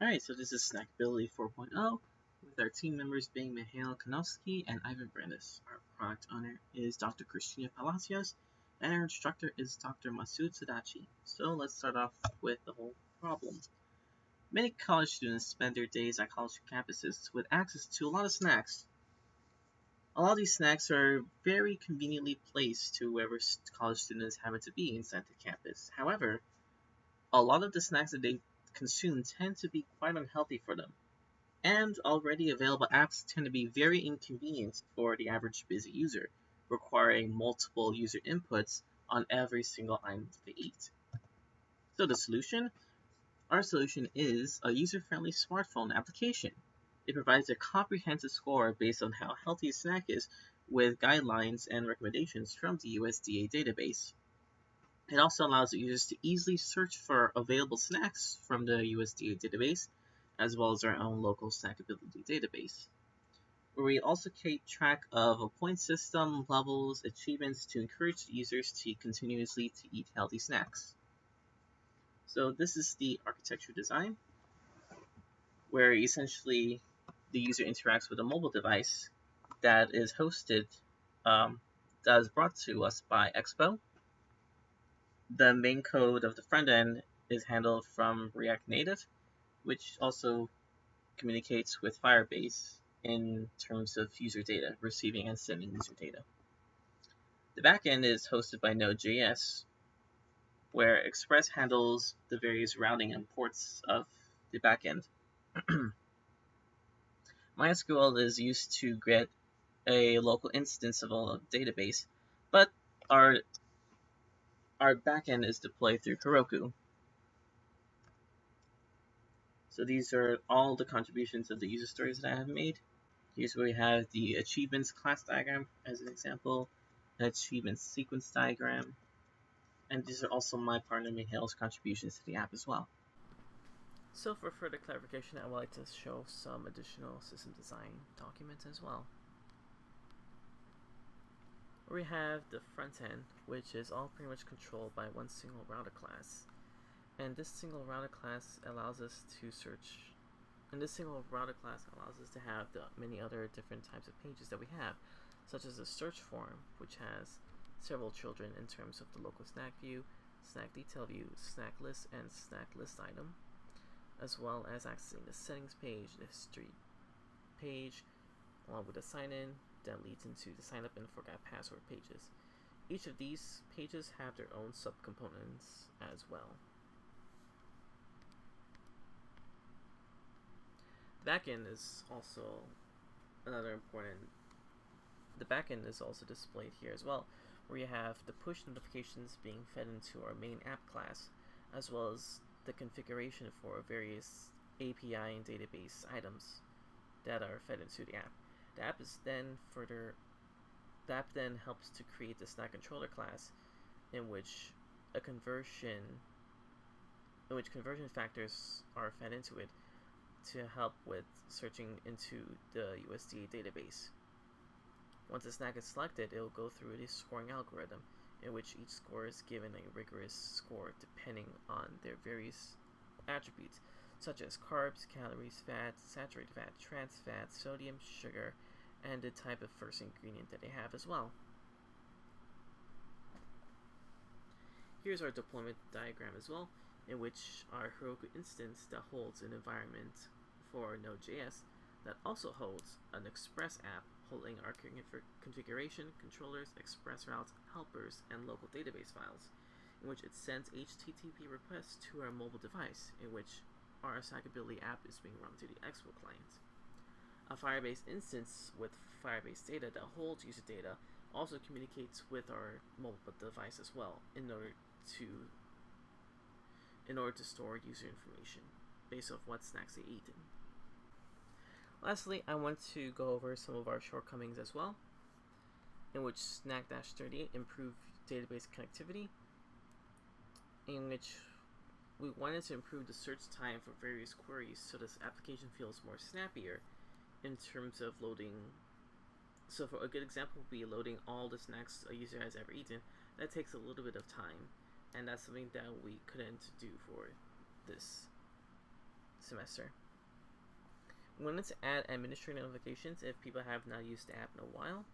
Alright, so this is Snackability 4.0, with our team members being Mihail Kanowski and Ivan Brandis. Our product owner is Dr. Christina Palacios, and our instructor is Dr. Masoud Sadachi. So let's start off with the whole problem. Many college students spend their days at college campuses with access to a lot of snacks. A lot of these snacks are very conveniently placed to wherever college students happen to be inside the campus. However, a lot of the snacks that they consume tend to be quite unhealthy for them. And already available apps tend to be very inconvenient for the average busy user, requiring multiple user inputs on every single item they eat. So the solution? Our solution is a user-friendly smartphone application. It provides a comprehensive score based on how healthy a snack is, with guidelines and recommendations from the USDA database. It also allows users to easily search for available snacks from the USDA database, as well as our own local Snackability database, where we also keep track of a point system, levels, achievements to encourage users to continuously to eat healthy snacks. So this is the architecture design, where essentially the user interacts with a mobile device that is hosted, that is brought to us by Expo. The main code of the front end is handled from React Native, which also communicates with Firebase in terms of user data, receiving and sending user data. The backend is hosted by Node.js, where Express handles the various routing and ports of the backend. MySQL is used to get a local instance of a database, but our our backend is deployed through Heroku. So these are all the contributions of the user stories that I have made. Here's where we have the achievements class diagram as an example, an achievements sequence diagram, and these are also my partner Mihail's contributions to the app as well. So for further clarification, I would like to show some additional system design documents as well. We have the front end, which is all pretty much controlled by one single router class. And this single router class allows us to search, and this single router class allows us to have the many other different types of pages that we have, such as a search form, which has several children in terms of the local snack view, snack detail view, snack list, and snack list item, as well as accessing the settings page, the history page, along with the sign-in that leads into the sign-up and forgot password pages. Each of these pages have their own subcomponents as well. The backend is also another important. The backend is also displayed here as well, where you have the push notifications being fed into our main app class, as well as the configuration for various API and database items that are fed into the app. The app then helps to create the snack controller class, in which conversion factors are fed into it to help with searching into the USDA database. Once a snack is selected, it will go through a scoring algorithm, in which each score is given a rigorous score depending on their various attributes, such as carbs, calories, fat, saturated fat, trans fat, sodium, sugar, and the type of first ingredient that they have as well. Here's our deployment diagram as well, in which our Heroku instance that holds an environment for Node.js that also holds an Express app holding our configuration, controllers, Express routes, helpers, and local database files, in which it sends HTTP requests to our mobile device, in which our Snackability app is being run through the Expo client. A Firebase instance with Firebase data that holds user data also communicates with our mobile device as well in order to store user information based off what snacks they eat. Lastly, I want to go over some of our shortcomings as well, in which Snack-38 improved database connectivity, in which we wanted to improve the search time for various queries so this application feels more snappier in terms of loading. So for a good example would be loading all the snacks a user has ever eaten. That takes a little bit of time, and that's something that we couldn't do for this. semester. We wanted to add administrative notifications if people have not used the app in a while,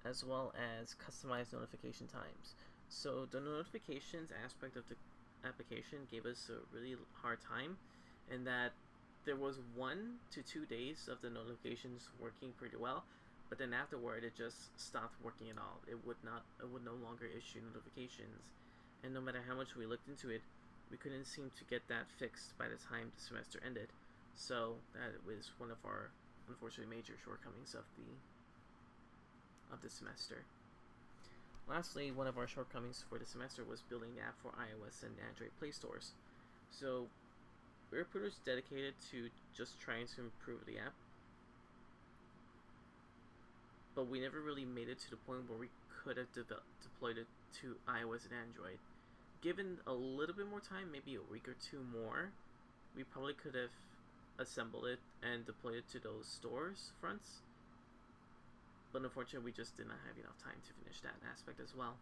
as well as customized notification times. So the notifications aspect of the application gave us a really hard time in that there was 1 to 2 days of the notifications working pretty well, but then afterward it just stopped working at all. It would no longer issue notifications, and no matter how much we looked into it, we couldn't seem to get that fixed by the time the semester ended. So that was one of our unfortunately major shortcomings of the semester. Lastly, one of our shortcomings for the semester was building the app for iOS and Android Play stores. So we were pretty much dedicated to just trying to improve the app, but we never really made it to the point where we could have deployed it to iOS and Android. Given a little bit more time, maybe a week or two more, we probably could have assembled it and deployed it to those stores fronts. But unfortunately, we just did not have enough time to finish that aspect as well.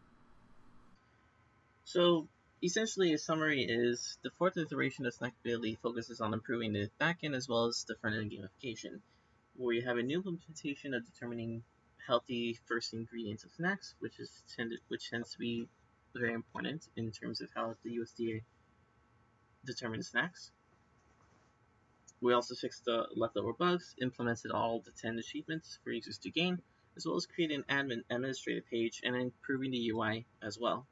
So essentially, a summary is the fourth iteration of Snackability focuses on improving the backend as well as the front-end gamification, where you have a new implementation of determining healthy first ingredients of snacks, which tends to be very important in terms of how the USDA determines snacks. We also fixed the leftover bugs, implemented all the 10 achievements for users to gain, as well as creating an administrative page and improving the UI as well.